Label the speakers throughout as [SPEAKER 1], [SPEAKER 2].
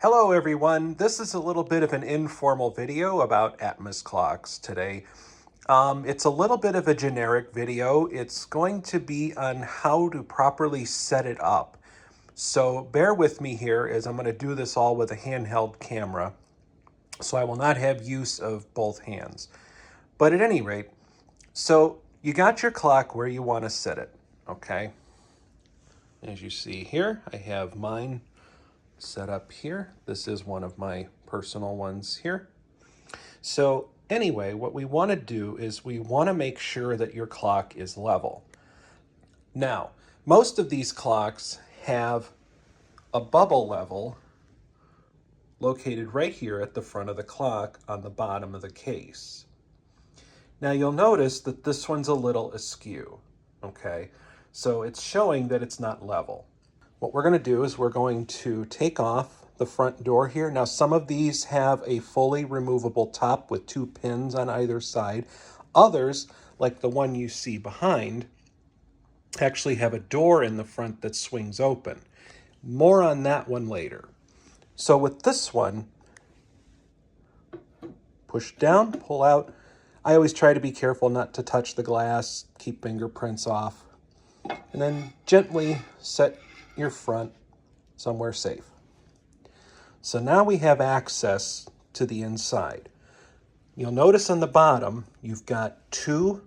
[SPEAKER 1] Hello everyone, this is a little bit of an informal video about Atmos clocks today. It's a little bit of a generic video. It's going to be on how to properly set it up. So bear with me here as I'm going to do this all with a handheld camera. So I will not have use of both hands. But at any rate, so you got your clock where you want to set it, okay? As you see here, I have mine set up here. This is one of my personal ones here. So anyway, what we want to do is we want to make sure that your clock is level. Now, most of these clocks have a bubble level located right here at the front of the clock on the bottom of the case. Now you'll notice that this one's a little askew, okay? So it's showing that it's not level. What we're going to do is we're going to take off the front door here. Now some of these have a fully removable top with 2 pins on either side. Others, like the one you see behind, actually have a door in the front that swings open. More on that one later. So with this one, push down, pull out. I always try to be careful not to touch the glass, keep fingerprints off, and then gently set your front somewhere safe. So now we have access to the inside. You'll notice on the bottom, you've got 2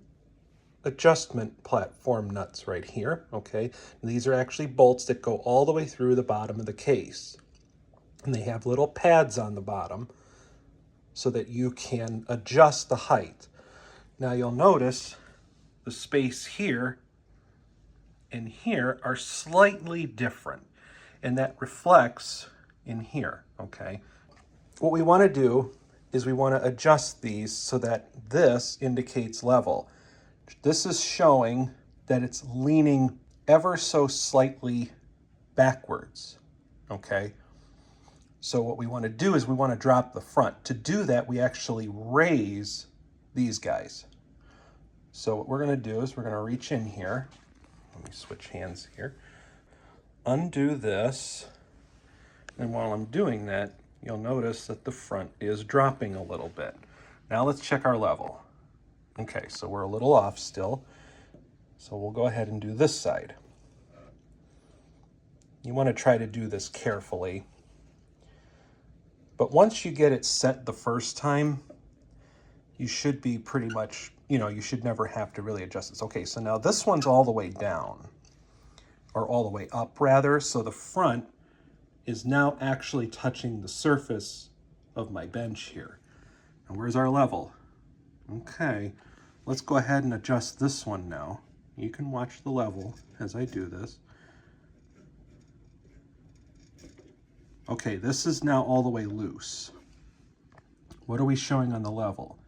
[SPEAKER 1] adjustment platform nuts right here, okay? These are actually bolts that go all the way through the bottom of the case. And they have little pads on the bottom so that you can adjust the height. Now you'll notice the space here and here are slightly different, and that reflects in here, okay? What we want to do is we want to adjust these so that this indicates level. This is showing that it's leaning ever so slightly backwards, okay? So what we want to do is we want to drop the front. To do that, we actually raise these guys. So what we're going to do is we're going to reach in here. Let me switch hands here. Undo this. And while I'm doing that, you'll notice that the front is dropping a little bit. Now let's check our level. Okay, so we're a little off still. So we'll go ahead and do this side. You want to try to do this carefully. But once you get it set the first time, you should be pretty much, you should never have to really adjust this. Okay, so now this one's all the way down, or all the way up rather, so the front is now actually touching the surface of my bench here. And where's our level? Okay, let's go ahead and adjust this one now. You can watch the level as I do this. Okay, this is now all the way loose. What are we showing on the level?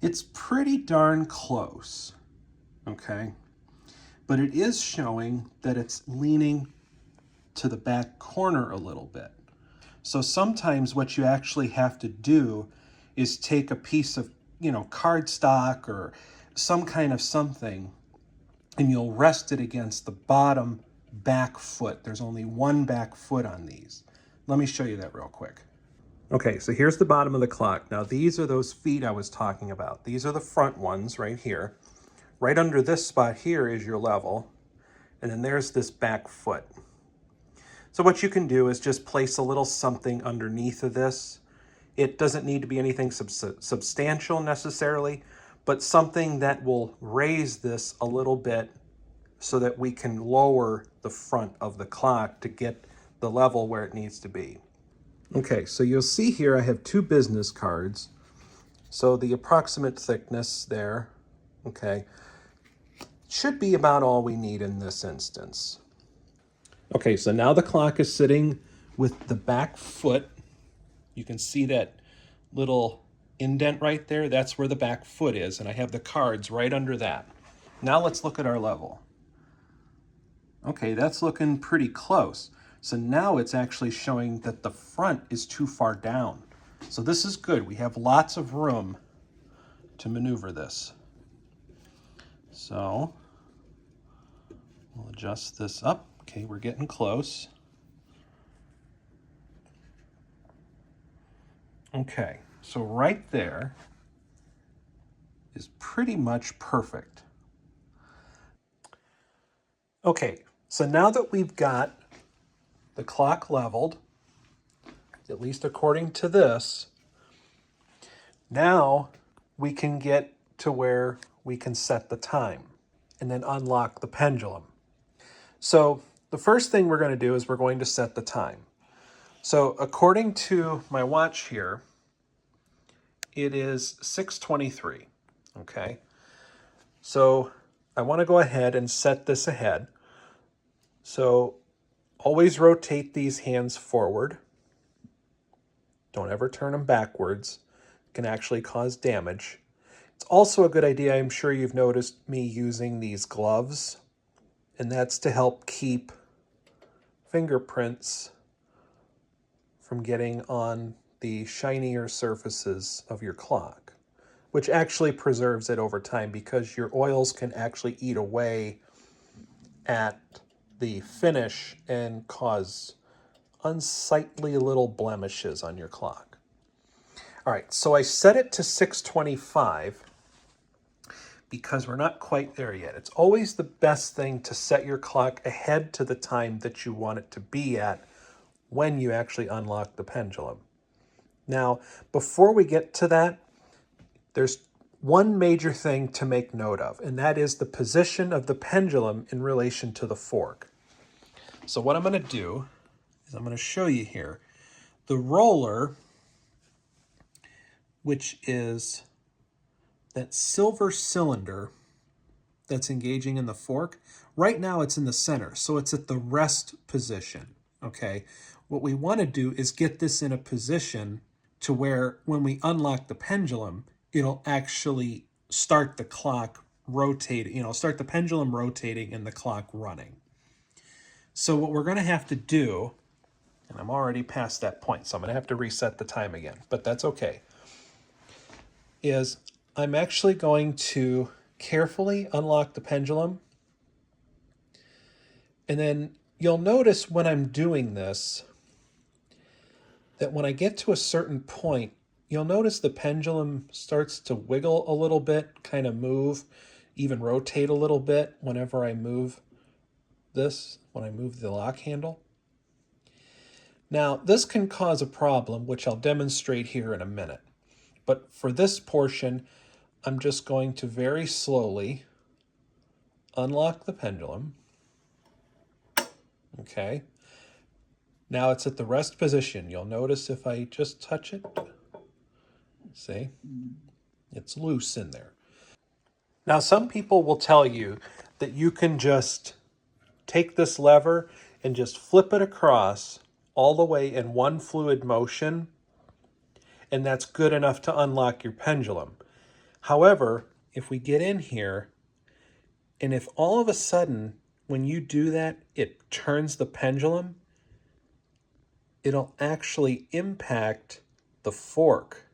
[SPEAKER 1] It's pretty darn close, okay? But it is showing that it's leaning to the back corner a little bit. So sometimes what you actually have to do is take a piece of, cardstock or some kind of something, and you'll rest it against the bottom back foot. There's only one back foot on these. Let me show you that real quick. Okay, so here's the bottom of the clock. Now these are those feet I was talking about. These are the front ones right here. Right under this spot here is your level, and then there's this back foot. So what you can do is just place a little something underneath of this. It doesn't need to be anything substantial necessarily, but something that will raise this a little bit so that we can lower the front of the clock to get the level where it needs to be. Okay, so you'll see here I have 2 business cards. So the approximate thickness there, okay, should be about all we need in this instance. Okay, so now the clock is sitting with the back foot. You can see that little indent right there. That's where the back foot is, and I have the cards right under that. Now let's look at our level. Okay, that's looking pretty close. So now it's actually showing that the front is too far down. So this is good. We have lots of room to maneuver this. So we'll adjust this up. Okay, we're getting close. Okay, so right there is pretty much perfect. Okay, so now that we've got the clock leveled, at least according to this, now we can get to where we can set the time and then unlock the pendulum. So the first thing we're going to do is we're going to set the time. So according to my watch here, it is 6:23, okay? So I want to go ahead and set this ahead. So always rotate these hands forward. Don't ever turn them backwards. It can actually cause damage. It's also a good idea, I'm sure you've noticed me using these gloves, and that's to help keep fingerprints from getting on the shinier surfaces of your clock, which actually preserves it over time because your oils can actually eat away at the finish and cause unsightly little blemishes on your clock. All right, so I set it to 6:25 because we're not quite there yet. It's always the best thing to set your clock ahead to the time that you want it to be at when you actually unlock the pendulum. Now, before we get to that, there's one major thing to make note of, and that is the position of the pendulum in relation to the fork. So what I'm going to do is I'm going to show you here. The roller, which is that silver cylinder that's engaging in the fork, right now it's in the center, so it's at the rest position, okay? What we want to do is get this in a position to where when we unlock the pendulum, it'll actually start the clock rotating, start the pendulum rotating and the clock running. So what we're going to have to do, and I'm already past that point, so I'm going to have to reset the time again, but that's okay, is I'm actually going to carefully unlock the pendulum. And then you'll notice when I'm doing this that when I get to a certain point, you'll notice the pendulum starts to wiggle a little bit, kind of move, even rotate a little bit whenever I move this, when I move the lock handle. Now, this can cause a problem, which I'll demonstrate here in a minute. But for this portion, I'm just going to very slowly unlock the pendulum. Okay. Now it's at the rest position. You'll notice if I just touch it, see, it's loose in there. Now some people will tell you that you can just take this lever and just flip it across all the way in one fluid motion, and that's good enough to unlock your pendulum. However, if we get in here, and if all of a sudden when you do that, it turns the pendulum, it'll actually impact the fork.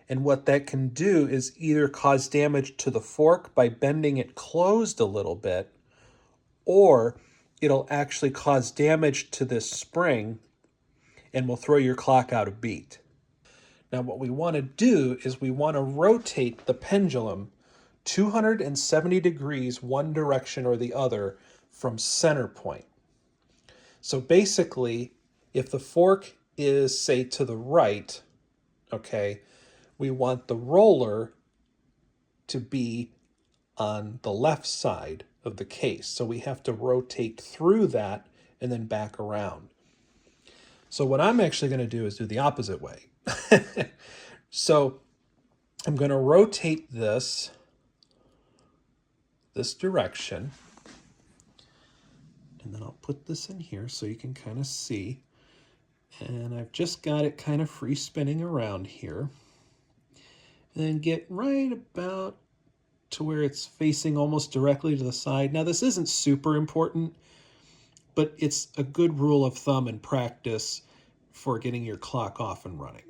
[SPEAKER 1] And what that can do is either cause damage to the fork by bending it closed a little bit, or it'll actually cause damage to this spring and will throw your clock out of beat. Now what we want to do is we want to rotate the pendulum 270 degrees one direction or the other from center point. So basically, if the fork is, say, to the right, okay, we want the roller to be on the left side of the case. So we have to rotate through that and then back around. So what I'm actually going to do is do the opposite way. So I'm going to rotate this direction, and then I'll put this in here so you can kind of see. And I've just got it kind of free spinning around here. And then get right about to where it's facing almost directly to the side. Now this isn't super important, but it's a good rule of thumb and practice for getting your clock off and running.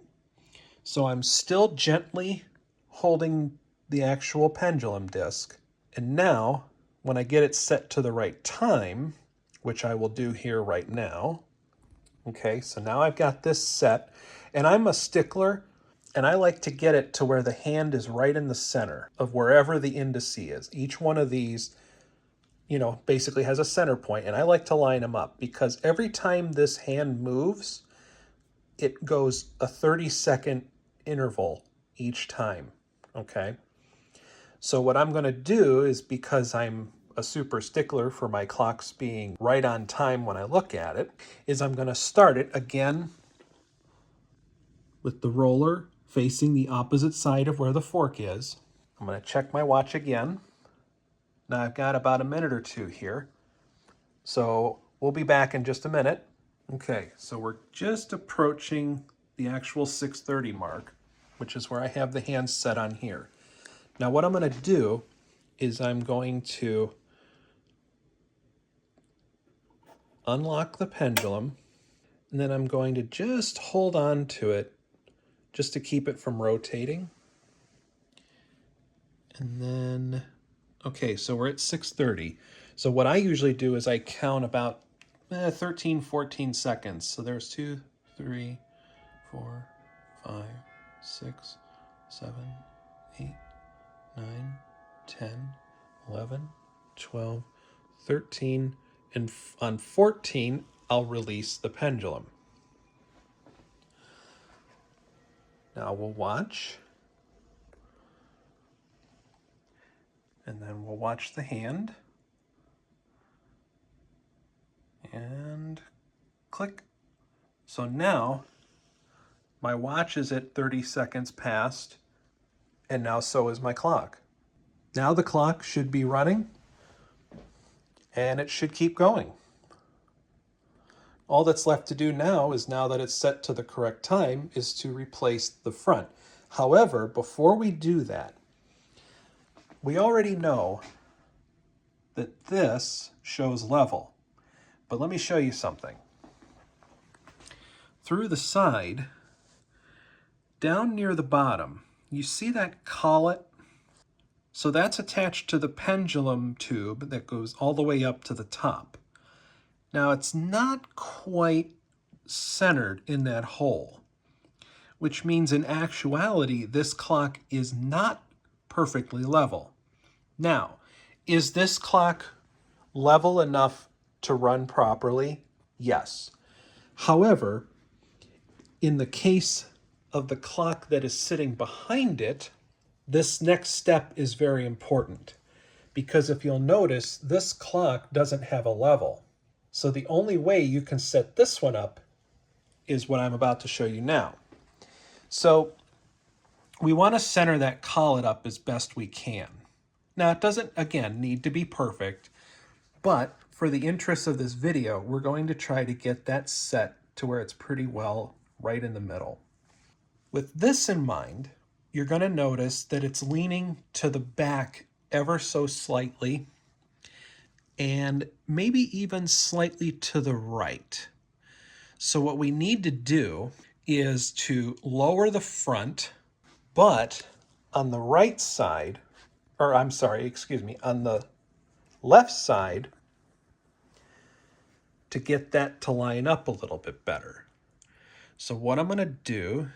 [SPEAKER 1] So I'm still gently holding the actual pendulum disc. And now, when I get it set to the right time, which I will do here right now, Okay, so now I've got this set, and I'm a stickler, and I like to get it to where the hand is right in the center of wherever the indice is. Each one of these, you know, basically has a center point, and I like to line them up because every time this hand moves, it goes a 30-second interval each time, okay? So what I'm going to do is, because I'm a super stickler for my clocks being right on time when I look at it, is I'm going to start it again with the roller facing the opposite side of where the fork is. I'm going to check my watch again. Now I've got about a minute or two here. So we'll be back in just a minute. Okay, so we're just approaching the actual 6:30 mark, which is where I have the hands set on here. Now what I'm going to do is I'm going to unlock the pendulum, and then I'm going to just hold on to it just to keep it from rotating. And then, okay, so we're at 6:30. So what I usually do is I count about 13, 14 seconds. So there's 2, 3, 4, 5, 6, 7, 8, 9, 10, 11, 12, 13, and on 14, I'll release the pendulum. Now we'll watch. And then we'll watch the hand. And click. So now my watch is at 30 seconds past, and now so is my clock. Now the clock should be running, and it should keep going. All that's left to do now is, now that it's set to the correct time, is to replace the front. However, before we do that, we already know that this shows level. But let me show you something. Through the side, down near the bottom, you see that collet? So that's attached to the pendulum tube that goes all the way up to the top. Now it's not quite centered in that hole, which means in actuality this clock is not perfectly level. Now, is this clock level enough to run properly? Yes. However, in the case of the clock that is sitting behind it, this next step is very important, because if you'll notice, this clock doesn't have a level. So the only way you can set this one up is what I'm about to show you now. So we want to center that collet up as best we can. Now it doesn't, again, need to be perfect, but for the interest of this video, we're going to try to get that set to where it's pretty well right in the middle. With this in mind, you're going to notice that it's leaning to the back ever so slightly, and maybe even slightly to the right. So what we need to do is to lower the front, but on the right side, or I'm sorry, excuse me, on the left side, to get that to line up a little bit better. So what I'm going to do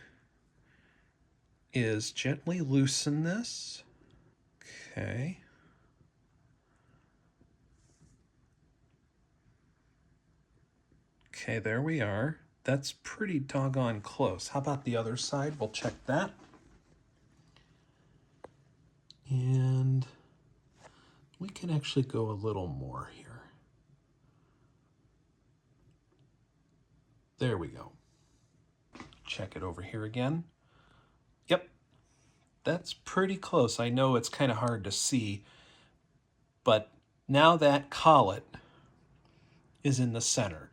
[SPEAKER 1] is gently loosen this. Okay. Okay, there we are. That's pretty doggone close. How about the other side? We'll check that. And we can actually go a little more here. There we go. Check it over here again. Yep, that's pretty close. I know it's kind of hard to see, but now that collet is in the center.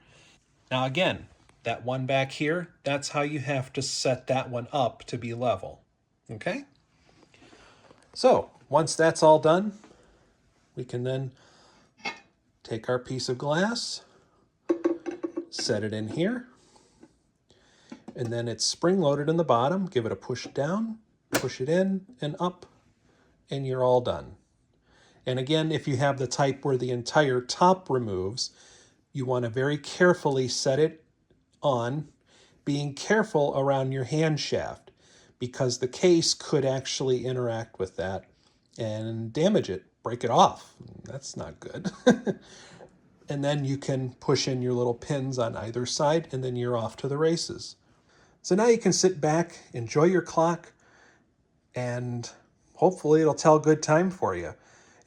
[SPEAKER 1] Now again, that one back here, that's how you have to set that one up to be level. Okay? So once that's all done, we can then take our piece of glass, set it in here, and then it's spring-loaded in the bottom. Give it a push down, push it in and up, and you're all done. And again, if you have the type where the entire top removes, you want to very carefully set it on, being careful around your hand shaft because the case could actually interact with that and damage it, break it off. That's not good. And then you can push in your little pins on either side, and then you're off to the races. So now you can sit back, enjoy your clock, and hopefully it'll tell good time for you.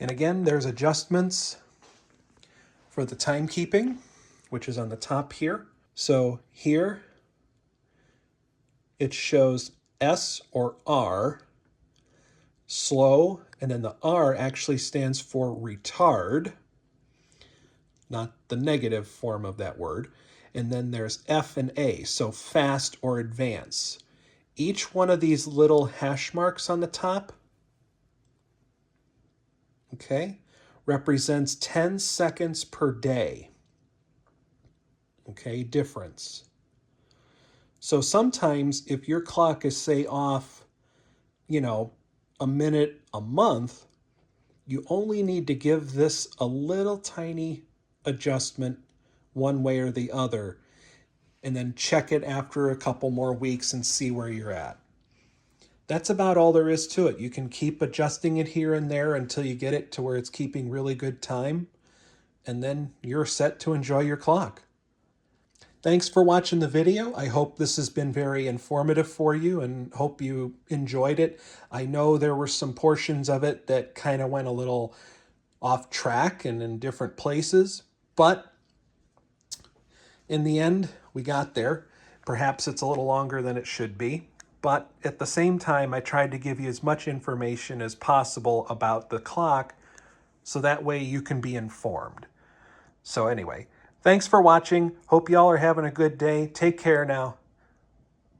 [SPEAKER 1] And again, there's adjustments for the timekeeping, which is on the top here. So here it shows S or R, slow, and then the R actually stands for retard, not the negative form of that word. And then there's F and A, so fast or advance. Each one of these little hash marks on the top, okay, represents 10 seconds per day. Okay, difference. So sometimes if your clock is, say, off, a minute a month, you only need to give this a little tiny adjustment one way or the other, and then check it after a couple more weeks and see where you're at. That's about all there is to it. You can keep adjusting it here and there until you get it to where it's keeping really good time, and then you're set to enjoy your clock. Thanks for watching the video. I hope this has been very informative for you and hope you enjoyed it. I know there were some portions of it that kind of went a little off track and in different places, but in the end, we got there. Perhaps it's a little longer than it should be, but at the same time, I tried to give you as much information as possible about the clock so that way you can be informed. So anyway, thanks for watching. Hope y'all are having a good day. Take care now.